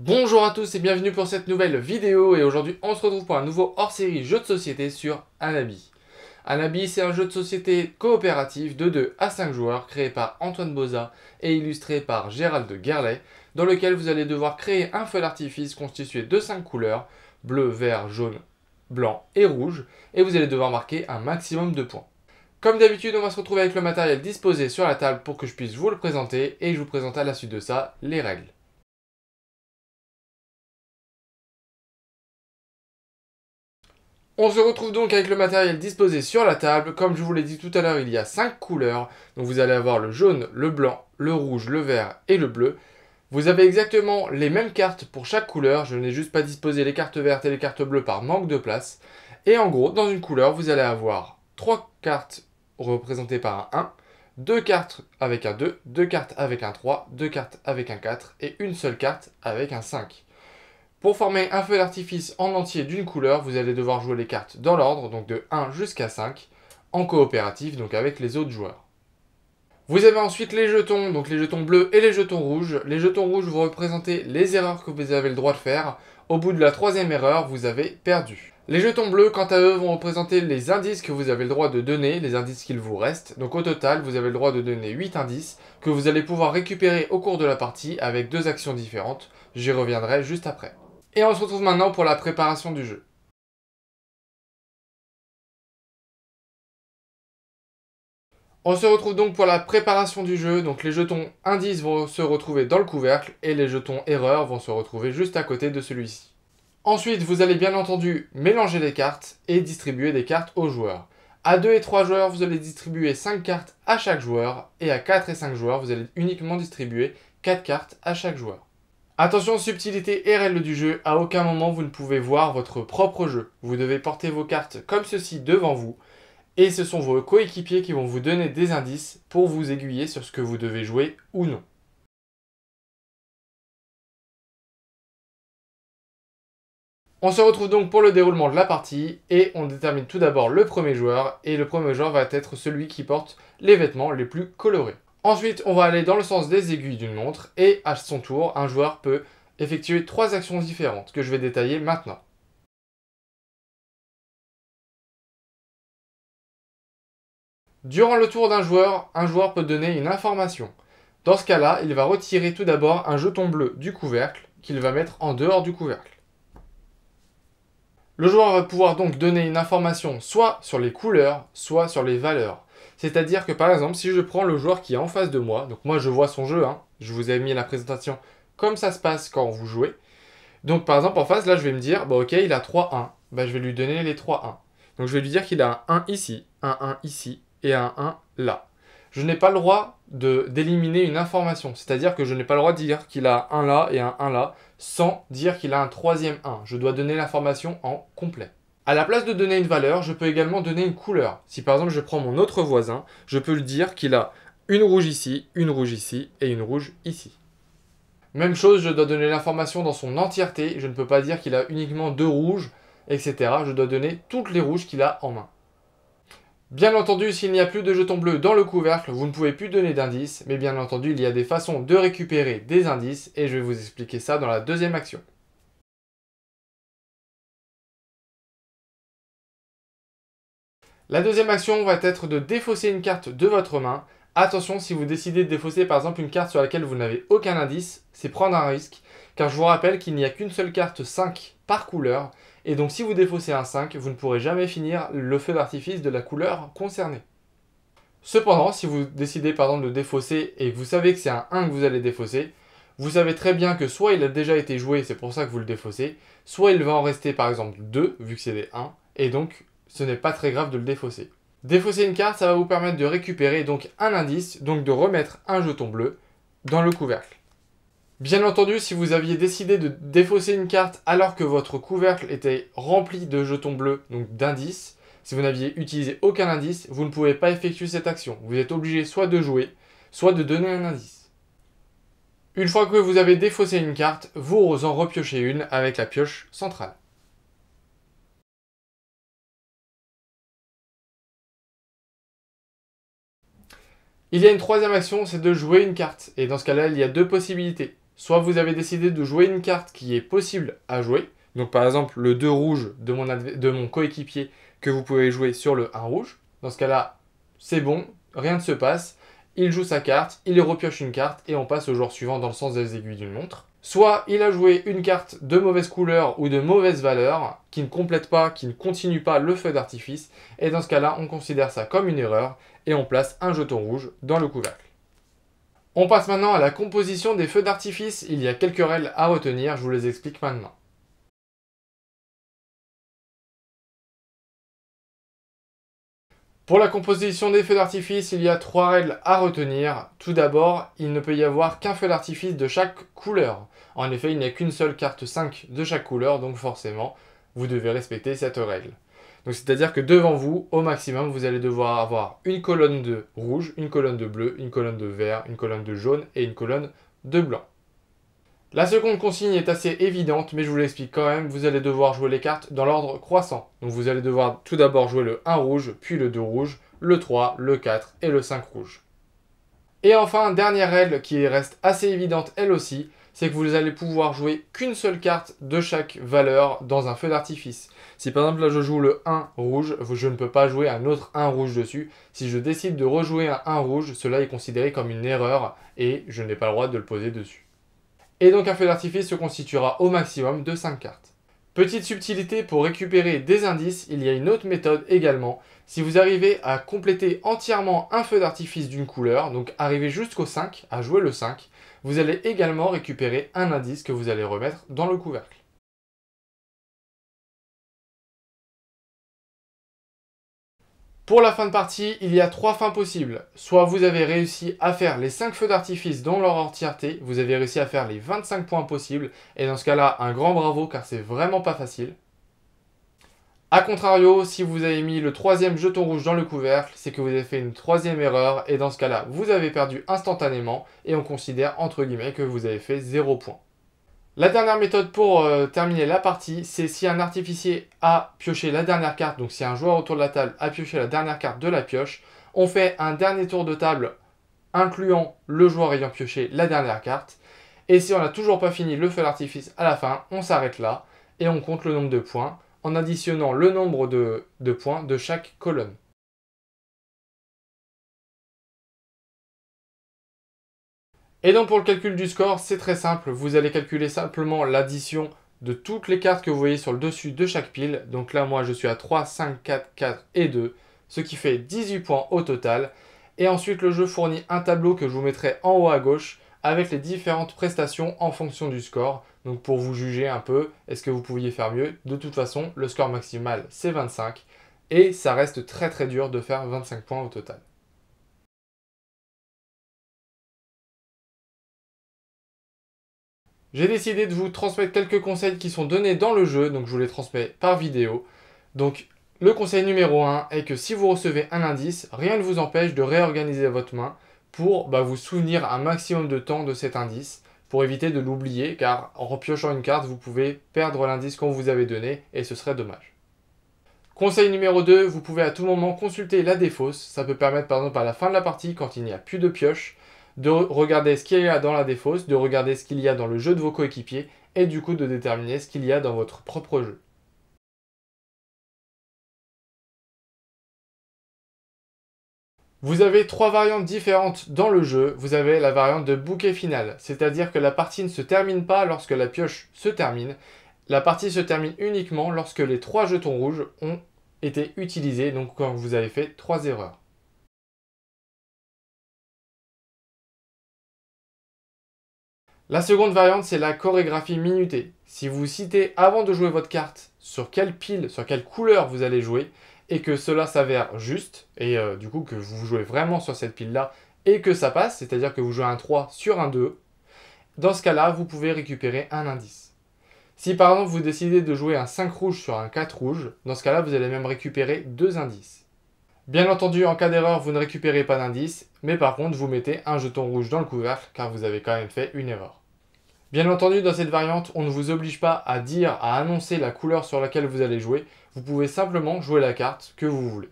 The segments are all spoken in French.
Bonjour à tous et bienvenue pour cette nouvelle vidéo et aujourd'hui on se retrouve pour un nouveau hors-série jeu de société sur Anabi. Anabi, c'est un jeu de société coopératif de 2 à 5 joueurs créé par Antoine Boza et illustré par Gérald de Guerlet, dans lequel vous allez devoir créer un feu d'artifice constitué de 5 couleurs, bleu, vert, jaune, blanc et rouge, et vous allez devoir marquer un maximum de points. Comme d'habitude, on va se retrouver avec le matériel disposé sur la table pour que je puisse vous le présenter et je vous présente à la suite de ça les règles. On se retrouve donc avec le matériel disposé sur la table. Comme je vous l'ai dit tout à l'heure, il y a 5 couleurs. Donc vous allez avoir le jaune, le blanc, le rouge, le vert et le bleu. Vous avez exactement les mêmes cartes pour chaque couleur. Je n'ai juste pas disposé les cartes vertes et les cartes bleues par manque de place. Et en gros, dans une couleur, vous allez avoir 3 cartes représentées par un 1, 2 cartes avec un 2, 2 cartes avec un 3, 2 cartes avec un 4 et une seule carte avec un 5. Pour former un feu d'artifice en entier d'une couleur, vous allez devoir jouer les cartes dans l'ordre, donc de 1 jusqu'à 5, en coopératif, donc avec les autres joueurs. Vous avez ensuite les jetons, donc les jetons bleus et les jetons rouges. Les jetons rouges vous représentez les erreurs que vous avez le droit de faire. Au bout de la troisième erreur, vous avez perdu. Les jetons bleus, quant à eux, vont représenter les indices que vous avez le droit de donner, les indices qu'il vous reste. Donc au total, vous avez le droit de donner 8 indices que vous allez pouvoir récupérer au cours de la partie avec 2 actions différentes. J'y reviendrai juste après. Et on se retrouve maintenant pour la préparation du jeu. On se retrouve donc pour la préparation du jeu. Donc les jetons indices vont se retrouver dans le couvercle et les jetons erreurs vont se retrouver juste à côté de celui-ci. Ensuite, vous allez bien entendu mélanger les cartes et distribuer des cartes aux joueurs. À 2 et 3 joueurs, vous allez distribuer 5 cartes à chaque joueur et à 4 et 5 joueurs, vous allez uniquement distribuer 4 cartes à chaque joueur. Attention, subtilité et règles du jeu, à aucun moment vous ne pouvez voir votre propre jeu. Vous devez porter vos cartes comme ceci devant vous, et ce sont vos coéquipiers qui vont vous donner des indices pour vous aiguiller sur ce que vous devez jouer ou non. On se retrouve donc pour le déroulement de la partie, et on détermine tout d'abord le premier joueur, et le premier joueur va être celui qui porte les vêtements les plus colorés. Ensuite, on va aller dans le sens des aiguilles d'une montre, et à son tour, un joueur peut effectuer 3 actions différentes que je vais détailler maintenant. Durant le tour d'un joueur, un joueur peut donner une information. Dans ce cas-là, il va retirer tout d'abord un jeton bleu du couvercle qu'il va mettre en dehors du couvercle. Le joueur va pouvoir donc donner une information soit sur les couleurs, soit sur les valeurs. C'est-à-dire que par exemple, si je prends le joueur qui est en face de moi, donc moi je vois son jeu, je vous ai mis la présentation comme ça se passe quand vous jouez. Donc par exemple en face, là je vais me dire, ok il a 3-1, je vais lui donner les 3-1. Donc je vais lui dire qu'il a un 1 ici, un 1 ici et un 1 là. Je n'ai pas le droit d'éliminer une information, c'est-à-dire que je n'ai pas le droit de dire qu'il a un là et un 1 là, sans dire qu'il a un troisième 1. Je dois donner l'information en complet. À la place de donner une valeur, je peux également donner une couleur. Si par exemple je prends mon autre voisin, je peux lui dire qu'il a une rouge ici et une rouge ici. Même chose, je dois donner l'information dans son entièreté. Je ne peux pas dire qu'il a uniquement 2 rouges, etc. Je dois donner toutes les rouges qu'il a en main. Bien entendu, s'il n'y a plus de jetons bleus dans le couvercle, vous ne pouvez plus donner d'indices, mais bien entendu, il y a des façons de récupérer des indices, et je vais vous expliquer ça dans la deuxième action. La deuxième action va être de défausser une carte de votre main. Attention, si vous décidez de défausser par exemple une carte sur laquelle vous n'avez aucun indice, c'est prendre un risque, car je vous rappelle qu'il n'y a qu'une seule carte 5 par couleur, et donc si vous défaussez un 5, vous ne pourrez jamais finir le feu d'artifice de la couleur concernée. Cependant, si vous décidez par exemple de défausser et que vous savez que c'est un 1 que vous allez défausser, vous savez très bien que soit il a déjà été joué, c'est pour ça que vous le défaussez, soit il va en rester par exemple 2, vu que c'est des 1, et donc ce n'est pas très grave de le défausser. Défausser une carte, ça va vous permettre de récupérer donc un indice, donc de remettre un jeton bleu dans le couvercle. Bien entendu, si vous aviez décidé de défausser une carte alors que votre couvercle était rempli de jetons bleus, donc d'indices, si vous n'aviez utilisé aucun indice, vous ne pouvez pas effectuer cette action. Vous êtes obligé soit de jouer, soit de donner un indice. Une fois que vous avez défaussé une carte, vous en repiochez une avec la pioche centrale. Il y a une troisième action, c'est de jouer une carte. Et dans ce cas-là, il y a deux possibilités. Soit vous avez décidé de jouer une carte qui est possible à jouer, donc par exemple le 2 rouge de mon coéquipier que vous pouvez jouer sur le 1 rouge. Dans ce cas-là, c'est bon, rien ne se passe. Il joue sa carte, il repioche une carte et on passe au joueur suivant dans le sens des aiguilles d'une montre. Soit il a joué une carte de mauvaise couleur ou de mauvaise valeur qui ne complète pas, qui ne continue pas le feu d'artifice. Et dans ce cas-là, on considère ça comme une erreur et on place un jeton rouge dans le couvercle. On passe maintenant à la composition des feux d'artifice. Il y a quelques règles à retenir, je vous les explique maintenant. Pour la composition des feux d'artifice, il y a 3 règles à retenir. Tout d'abord, il ne peut y avoir qu'un feu d'artifice de chaque couleur. En effet, il n'y a qu'une seule carte 5 de chaque couleur, donc forcément, vous devez respecter cette règle. Donc c'est-à-dire que devant vous, au maximum, vous allez devoir avoir une colonne de rouge, une colonne de bleu, une colonne de vert, une colonne de jaune et une colonne de blanc. La seconde consigne est assez évidente, mais je vous l'explique quand même, vous allez devoir jouer les cartes dans l'ordre croissant. Donc vous allez devoir tout d'abord jouer le 1 rouge, puis le 2 rouge, le 3, le 4 et le 5 rouge. Et enfin, dernière règle qui reste assez évidente elle aussi, c'est que vous allez pouvoir jouer qu'une seule carte de chaque valeur dans un feu d'artifice. Si par exemple là je joue le 1 rouge, je ne peux pas jouer un autre 1 rouge dessus. Si je décide de rejouer un 1 rouge, cela est considéré comme une erreur et je n'ai pas le droit de le poser dessus. Et donc un feu d'artifice se constituera au maximum de 5 cartes. Petite subtilité, pour récupérer des indices, il y a une autre méthode également. Si vous arrivez à compléter entièrement un feu d'artifice d'une couleur, donc arriver jusqu'au 5, à jouer le 5, vous allez également récupérer un indice que vous allez remettre dans le couvercle. Pour la fin de partie, il y a 3 fins possibles. Soit vous avez réussi à faire les 5 feux d'artifice dans leur entièreté, vous avez réussi à faire les 25 points possibles, et dans ce cas-là, un grand bravo car c'est vraiment pas facile. A contrario, si vous avez mis le 3e jeton rouge dans le couvercle, c'est que vous avez fait une 3e erreur, et dans ce cas-là, vous avez perdu instantanément, et on considère entre guillemets que vous avez fait 0 points. La dernière méthode pour terminer la partie, c'est si un artificier a pioché la dernière carte, donc si un joueur autour de la table a pioché la dernière carte de la pioche, on fait un dernier tour de table incluant le joueur ayant pioché la dernière carte. Et si on n'a toujours pas fini le feu d'artifice à la fin, on s'arrête là et on compte le nombre de points en additionnant le nombre de points de chaque colonne. Et donc pour le calcul du score, c'est très simple. Vous allez calculer simplement l'addition de toutes les cartes que vous voyez sur le dessus de chaque pile. Donc là, moi, je suis à 3, 5, 4, 4 et 2, ce qui fait 18 points au total. Et ensuite, le jeu fournit un tableau que je vous mettrai en haut à gauche avec les différentes prestations en fonction du score. Donc pour vous juger un peu, est-ce que vous pouviez faire mieux? De toute façon, le score maximal, c'est 25. Et ça reste très très dur de faire 25 points au total. J'ai décidé de vous transmettre quelques conseils qui sont donnés dans le jeu, donc je vous les transmets par vidéo. Donc le conseil numéro 1 est que si vous recevez un indice, rien ne vous empêche de réorganiser votre main pour vous souvenir un maximum de temps de cet indice, pour éviter de l'oublier, car en repiochant une carte, vous pouvez perdre l'indice qu'on vous avait donné, et ce serait dommage. Conseil numéro 2, vous pouvez à tout moment consulter la défausse. Ça peut permettre par exemple à la fin de la partie, quand il n'y a plus de pioche, de regarder ce qu'il y a dans la défausse, de regarder ce qu'il y a dans le jeu de vos coéquipiers, et du coup de déterminer ce qu'il y a dans votre propre jeu. Vous avez 3 variantes différentes dans le jeu. Vous avez la variante de bouquet final, c'est-à-dire que la partie ne se termine pas lorsque la pioche se termine. La partie se termine uniquement lorsque les 3 jetons rouges ont été utilisés, donc quand vous avez fait 3 erreurs. La seconde variante, c'est la chorégraphie minutée. Si vous citez avant de jouer votre carte sur quelle pile, sur quelle couleur vous allez jouer, et que cela s'avère juste, et du coup que vous jouez vraiment sur cette pile-là, et que ça passe, c'est-à-dire que vous jouez un 3 sur un 2, dans ce cas-là, vous pouvez récupérer un indice. Si par exemple vous décidez de jouer un 5 rouge sur un 4 rouge, dans ce cas-là, vous allez même récupérer 2 indices. Bien entendu, en cas d'erreur, vous ne récupérez pas d'indice, mais par contre, vous mettez un jeton rouge dans le couvercle, car vous avez quand même fait une erreur. Bien entendu, dans cette variante, on ne vous oblige pas à dire, à annoncer la couleur sur laquelle vous allez jouer. Vous pouvez simplement jouer la carte que vous voulez.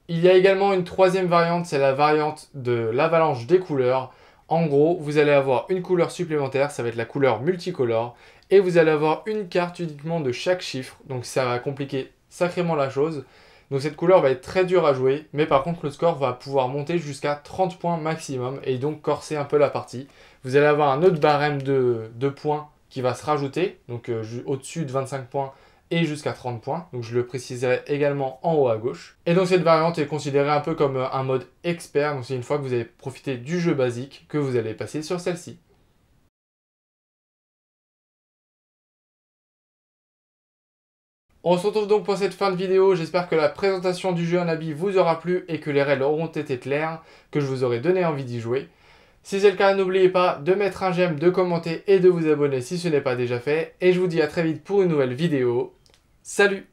Il y a également une troisième variante, c'est la variante de l'avalanche des couleurs. En gros, vous allez avoir une couleur supplémentaire, ça va être la couleur multicolore, et vous allez avoir une carte uniquement de chaque chiffre, donc ça va compliquer sacrément la chose. Donc cette couleur va être très dure à jouer, mais par contre le score va pouvoir monter jusqu'à 30 points maximum, et donc corser un peu la partie. Vous allez avoir un autre barème de points qui va se rajouter, donc au-dessus de 25 points, et jusqu'à 30 points. Donc je le préciserai également en haut à gauche. Et donc cette variante est considérée un peu comme un mode expert. Donc c'est une fois que vous avez profité du jeu basique que vous allez passer sur celle-ci. On se retrouve donc pour cette fin de vidéo. J'espère que la présentation du jeu Anabi vous aura plu et que les règles auront été claires, que je vous aurai donné envie d'y jouer. Si c'est le cas, n'oubliez pas de mettre un j'aime, de commenter et de vous abonner si ce n'est pas déjà fait. Et je vous dis à très vite pour une nouvelle vidéo. Salut!